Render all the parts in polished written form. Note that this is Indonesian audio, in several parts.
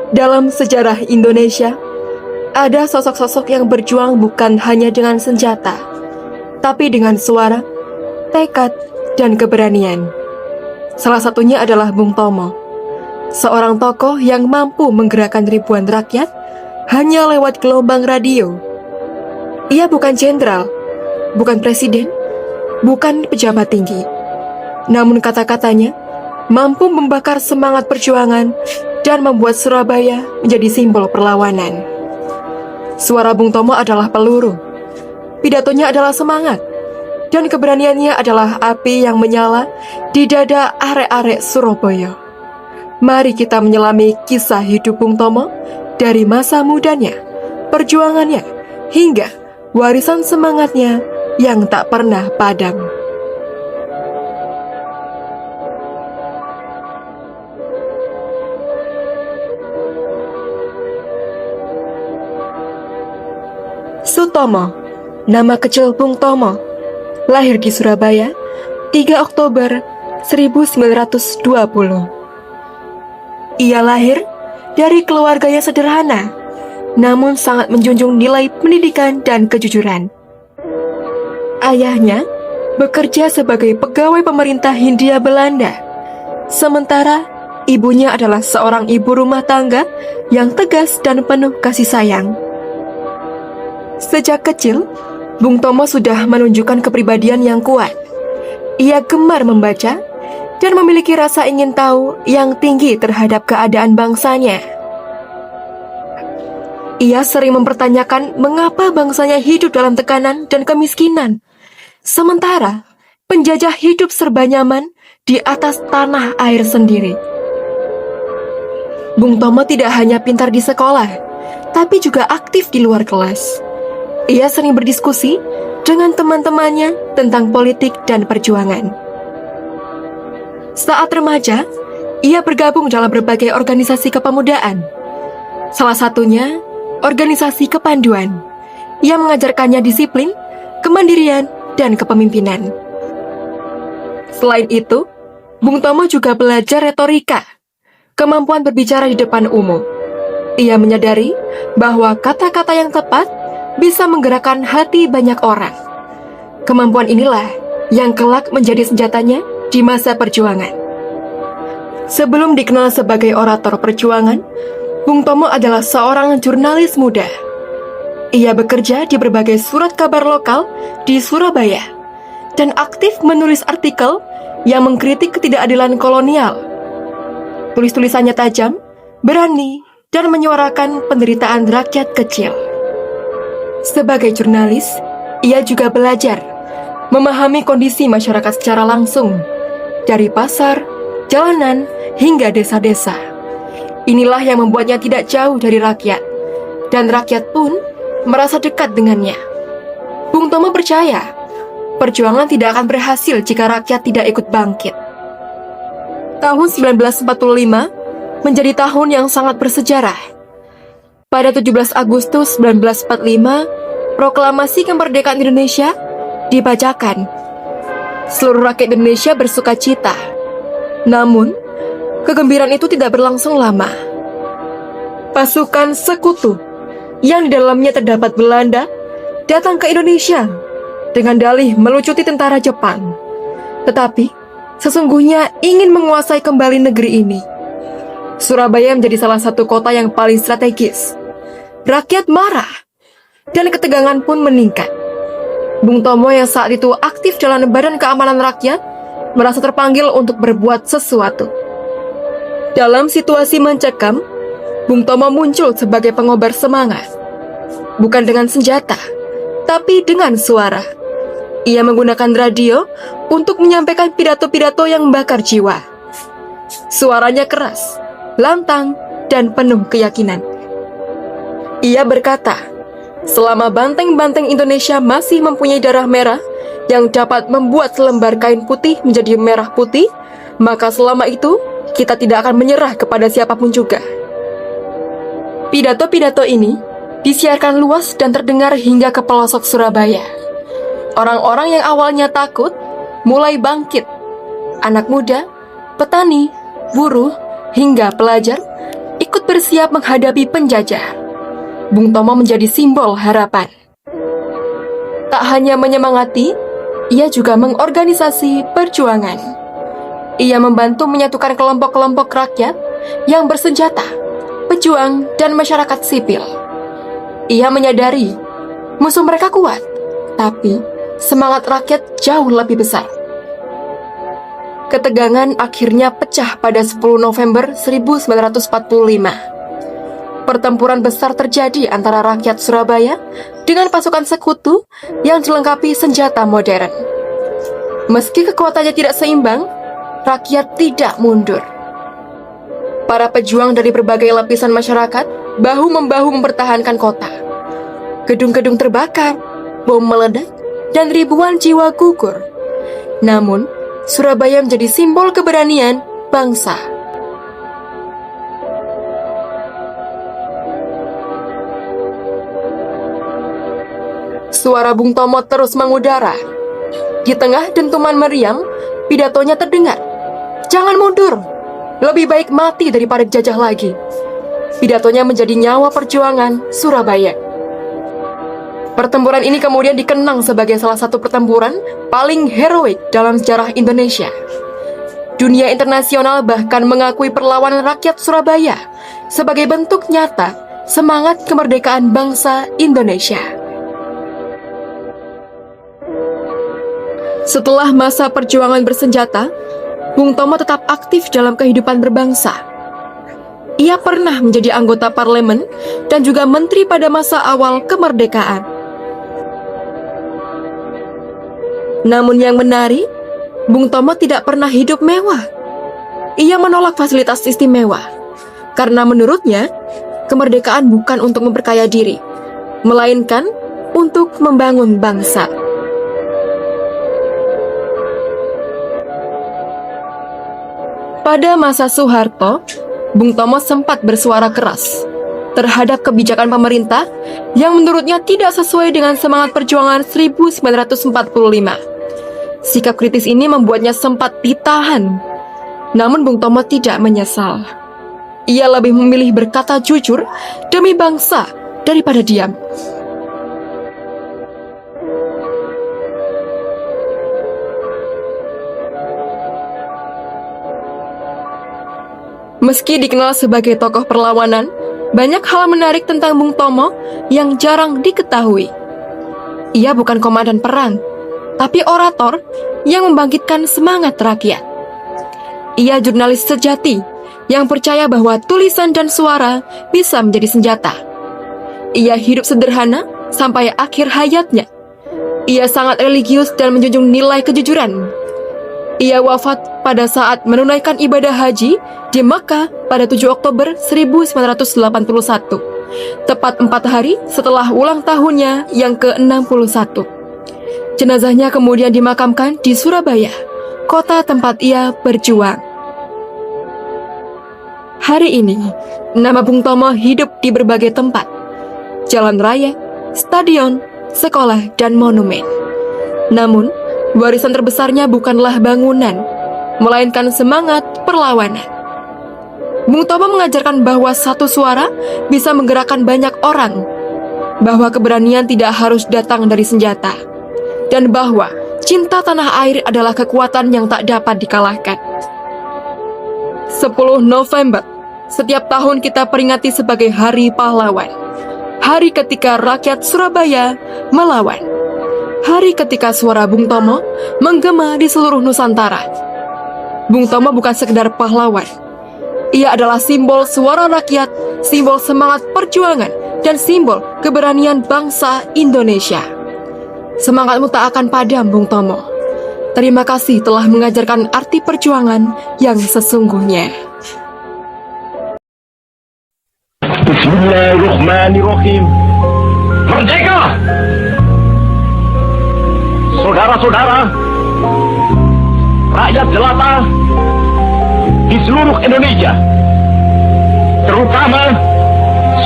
Dalam sejarah Indonesia, ada sosok-sosok yang berjuang bukan hanya dengan senjata, tapi dengan suara, tekad, dan keberanian. Salah satunya adalah Bung Tomo, seorang tokoh yang mampu menggerakkan ribuan rakyat hanya lewat gelombang radio. Ia bukan jenderal, bukan presiden, bukan pejabat tinggi. Namun kata-katanya mampu membakar semangat perjuangan dan membuat Surabaya menjadi simbol perlawanan. Suara Bung Tomo adalah peluru, pidatonya adalah semangat, dan keberaniannya adalah api yang menyala di dada arek-arek Surabaya. Mari kita menyelami kisah hidup Bung Tomo dari masa mudanya, perjuangannya, hingga warisan semangatnya yang tak pernah padam. Sutomo, nama kecil Bung Tomo, lahir di Surabaya 3 Oktober 1920. Ia lahir dari keluarga yang sederhana, namun sangat menjunjung nilai pendidikan dan kejujuran. Ayahnya bekerja sebagai pegawai pemerintah Hindia Belanda, sementara ibunya adalah seorang ibu rumah tangga yang tegas dan penuh kasih sayang. Sejak kecil, Bung Tomo sudah menunjukkan kepribadian yang kuat. Ia gemar membaca dan memiliki rasa ingin tahu yang tinggi terhadap keadaan bangsanya. Ia sering mempertanyakan mengapa bangsanya hidup dalam tekanan dan kemiskinan, sementara penjajah hidup serba nyaman di atas tanah air sendiri. Bung Tomo tidak hanya pintar di sekolah, tapi juga aktif di luar kelas. Ia sering berdiskusi dengan teman-temannya tentang politik dan perjuangan. Saat remaja, ia bergabung dalam berbagai organisasi kepemudaan. Salah satunya, organisasi kepanduan, yang mengajarkannya disiplin, kemandirian, dan kepemimpinan. Selain itu, Bung Tomo juga belajar retorika, kemampuan berbicara di depan umum. Ia menyadari bahwa kata-kata yang tepat bisa menggerakkan hati banyak orang. Kemampuan inilah yang kelak menjadi senjatanya di masa perjuangan. Sebelum dikenal sebagai orator perjuangan, Bung Tomo adalah seorang jurnalis muda. Ia bekerja di berbagai surat kabar lokal di Surabaya dan aktif menulis artikel yang mengkritik ketidakadilan kolonial. Tulis-tulisannya tajam, berani, dan menyuarakan penderitaan rakyat kecil. Sebagai jurnalis, ia juga belajar memahami kondisi masyarakat secara langsung, dari pasar, jalanan, hingga desa-desa. Inilah yang membuatnya tidak jauh dari rakyat, dan rakyat pun merasa dekat dengannya. Bung Tomo percaya, perjuangan tidak akan berhasil jika rakyat tidak ikut bangkit. Tahun 1945 menjadi tahun yang sangat bersejarah. Pada 17 Agustus 1945, proklamasi kemerdekaan Indonesia dibacakan. Seluruh rakyat Indonesia bersuka cita. Namun, kegembiraan itu tidak berlangsung lama. Pasukan sekutu, yang di dalamnya terdapat Belanda, datang ke Indonesia dengan dalih melucuti tentara Jepang. Tetapi, sesungguhnya ingin menguasai kembali negeri ini. Surabaya menjadi salah satu kota yang paling strategis. Rakyat marah, dan ketegangan pun meningkat. Bung Tomo yang saat itu aktif dalam Badan Keamanan Rakyat, merasa terpanggil untuk berbuat sesuatu. Dalam situasi mencekam, Bung Tomo muncul sebagai pengobar semangat. Bukan dengan senjata, tapi dengan suara. Ia menggunakan radio untuk menyampaikan pidato-pidato yang membakar jiwa. Suaranya keras, lantang, dan penuh keyakinan. Ia berkata, selama banteng-banteng Indonesia masih mempunyai darah merah yang dapat membuat selembar kain putih menjadi merah putih, maka selama itu kita tidak akan menyerah kepada siapapun juga. Pidato-pidato ini disiarkan luas dan terdengar hingga ke pelosok Surabaya. Orang-orang yang awalnya takut mulai bangkit. Anak muda, petani, buruh, hingga pelajar ikut bersiap menghadapi penjajah. Bung Tomo menjadi simbol harapan. Tak hanya menyemangati, ia juga mengorganisasi perjuangan. Ia membantu menyatukan kelompok-kelompok rakyat yang bersenjata, pejuang, dan masyarakat sipil. Ia menyadari musuh mereka kuat, tapi semangat rakyat jauh lebih besar. Ketegangan akhirnya pecah pada 10 November 1945. Pertempuran besar terjadi antara rakyat Surabaya dengan pasukan sekutu yang dilengkapi senjata modern. Meski kekuatannya tidak seimbang, rakyat tidak mundur. Para pejuang dari berbagai lapisan masyarakat bahu-membahu mempertahankan kota. Gedung-gedung terbakar, bom meledak, dan ribuan jiwa gugur. Namun, Surabaya menjadi simbol keberanian bangsa. Suara Bung Tomo terus mengudara. Di tengah dentuman meriam, pidatonya terdengar. "Jangan mundur, lebih baik mati daripada jajah lagi." Pidatonya menjadi nyawa perjuangan Surabaya. Pertempuran ini kemudian dikenang sebagai salah satu pertempuran paling heroik dalam sejarah Indonesia. Dunia internasional bahkan mengakui perlawanan rakyat Surabaya sebagai bentuk nyata semangat kemerdekaan bangsa Indonesia. Setelah masa perjuangan bersenjata, Bung Tomo tetap aktif dalam kehidupan berbangsa. Ia pernah menjadi anggota parlemen dan juga menteri pada masa awal kemerdekaan. Namun yang menarik, Bung Tomo tidak pernah hidup mewah. Ia menolak fasilitas istimewa, karena menurutnya, kemerdekaan bukan untuk memperkaya diri, melainkan untuk membangun bangsa. Pada masa Soeharto, Bung Tomo sempat bersuara keras terhadap kebijakan pemerintah yang menurutnya tidak sesuai dengan semangat perjuangan 1945. Sikap kritis ini membuatnya sempat ditahan. Namun Bung Tomo tidak menyesal. Ia lebih memilih berkata jujur demi bangsa daripada diam. Meski dikenal sebagai tokoh perlawanan, banyak hal menarik tentang Bung Tomo yang jarang diketahui. Ia bukan komandan perang, tapi orator yang membangkitkan semangat rakyat. Ia jurnalis sejati yang percaya bahwa tulisan dan suara bisa menjadi senjata. Ia hidup sederhana sampai akhir hayatnya. Ia sangat religius dan menjunjung nilai kejujuran. Ia wafat pada saat menunaikan ibadah haji di Makkah pada 7 Oktober 1981, tepat 4 hari setelah ulang tahunnya yang ke-61. Jenazahnya kemudian dimakamkan di Surabaya, kota tempat ia berjuang. Hari ini, nama Bung Tomo hidup di berbagai tempat, jalan raya, stadion, sekolah, dan monumen. Namun, warisan terbesarnya bukanlah bangunan, melainkan semangat perlawanan. Bung Tomo mengajarkan bahwa satu suara bisa menggerakkan banyak orang, bahwa keberanian tidak harus datang dari senjata, dan bahwa cinta tanah air adalah kekuatan yang tak dapat dikalahkan. 10 November, setiap tahun kita peringati sebagai Hari Pahlawan. Hari ketika rakyat Surabaya melawan. Hari ketika suara Bung Tomo menggema di seluruh Nusantara. Bung Tomo bukan sekedar pahlawan. Ia adalah simbol suara rakyat, simbol semangat perjuangan, dan simbol keberanian bangsa Indonesia. Semangatmu tak akan padam, Bung Tomo. Terima kasih telah mengajarkan arti perjuangan yang sesungguhnya. Bismillahirrahmanirrahim. Merdeka! Saudara-saudara, rakyat jelata di seluruh Indonesia, terutama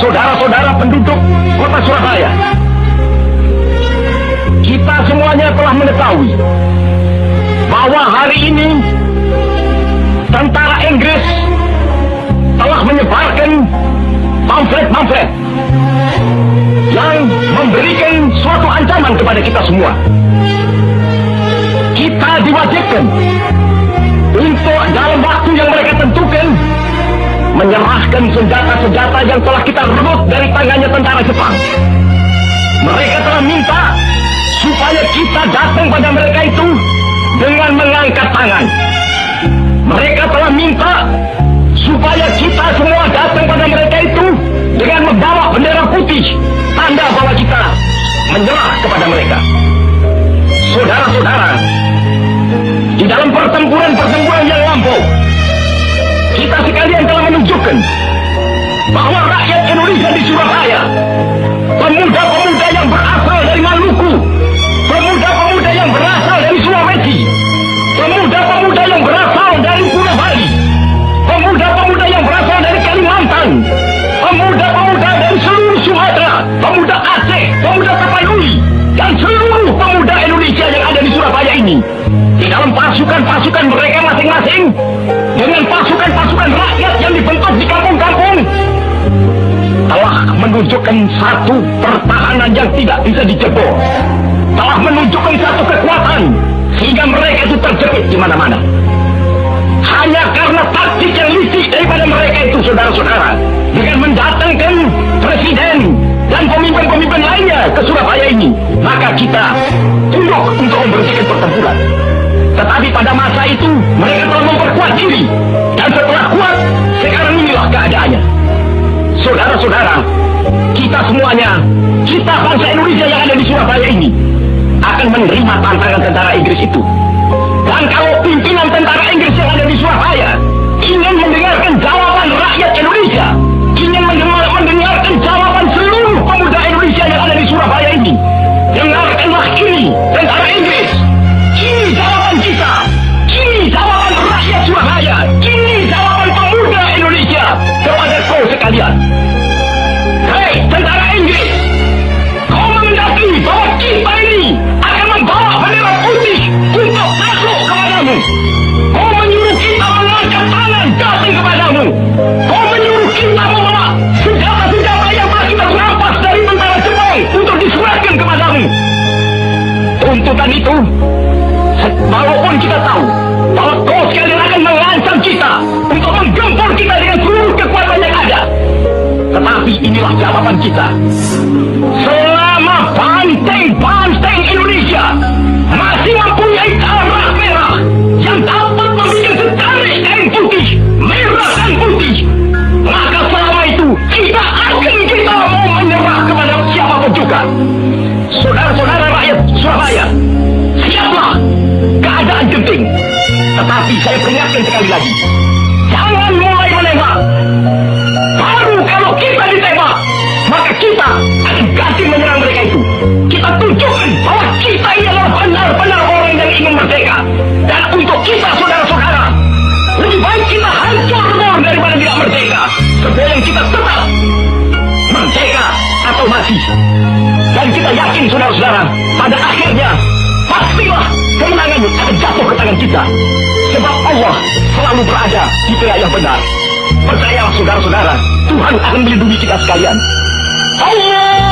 saudara-saudara penduduk kota Surabaya, kita semuanya telah mengetahui bahwa hari ini tentara Inggris telah menyebarkan pamflet yang memberikan suatu ancaman kepada kita semua. Kita diwajibkan untuk dalam waktu yang mereka tentukan menyerahkan senjata-senjata yang telah kita rebut dari tangannya tentara Jepang. Mereka telah minta supaya kita datang pada mereka itu dengan mengangkat tangan. Mereka telah minta supaya kita semua datang pada mereka itu dengan membawa bendera putih, tanda bahwa kita menyerah kepada mereka. Saudara-saudara, di dalam pertempuran yang lampau, kita sekalian telah menunjukkan bahwa rakyat Indonesia di Surabaya, pemuda-pemuda yang berasal dari Maluku, pemuda-pemuda yang berasal dari Sulawesi, pemuda-pemuda yang berasal dari Pulau Bali, pemuda-pemuda yang berasal dari Kalimantan, pemuda-pemuda dari seluruh Sumatera, pemuda Aceh, pemuda Tapanuli, dan seluruh pemuda Indonesia yang ada di Surabaya ini, di dalam pasukan-pasukan mereka masing-masing, dengan pasukan-pasukan rakyat yang dibentuk di kampung-kampung, telah menunjukkan satu pertahanan yang tidak bisa dijebol, telah menunjukkan satu kekuatan sehingga mereka itu terjepit di mana-mana. Hanya karena taktik yang licik daripada mereka itu, saudara-saudara, dengan mendatangkan presiden dan pemimpin-pemimpin lainnya ke Surabaya ini, maka kita tunduk untuk memberhentikan pertempuran. Tetapi pada masa itu mereka telah memperkuat diri, dan setelah kuat, sekarang inilah keadaannya. Saudara-saudara, kita semuanya, kita bangsa Indonesia yang ada di Surabaya ini, akan menerima tantangan tentara Inggris itu. Dan kalau pimpinan tentara Inggris yang ada di Surabaya ingin mendengarkan jawaban rakyat Indonesia, ingin mendengarkan jawaban seluruh pemuda Indonesia yang ada di Surabaya ini, dengarkanlah ini tentara Inggris. Ini jawaban kita, ini jawaban rakyat Surabaya, ini jawaban pemuda Indonesia kepada kau sekalian. Hei tentara Inggris, kau mengendaki bahwa kita ini akan membawa bendera putih untuk takluk kepadamu. Kau menyuruh kita mengangkat tangan datang kepadamu. Kau menyuruh kita membawa senjata-senjata yang telah kita rampas dari tentara Jepang untuk diserahkan kepadamu. Tuntutan itu, walaupun kita tahu bahwa kau sekalian akan mengancam kita untuk menggempur kita dengan seluruh kekuatan yang ada, tetapi inilah jawaban kita. Selama banteng-banteng Indonesia masih mempunyai darah merah yang dapat membuat setarik kain putih, merah dan putih, maka selama itu tidak akan kita mau menyerah kepada siapapun juga. Saudara-saudara rakyat Surabaya, siaplah, keadaan genting. Tetapi saya peringatkan sekali lagi, jangan mulai menembak. Baru kalau kita ditembak, maka kita akan ganti menyerang mereka itu. Kita tunjukkan bahwa kita ini adalah benar-benar orang yang ingin merdeka. Dan untuk kita, saudara-saudara, lebih baik kita hancur lebur daripada tidak merdeka. Sebelum kita tetap merdeka atau mati. Dan kita yakin, saudara-saudara, pada akhirnya pastilah kemenangan akan jatuh ke tangan kita. Sebab Allah selalu berada di pihak yang benar. Percayalah saudara-saudara, Tuhan akan melindungi kita sekalian. Allah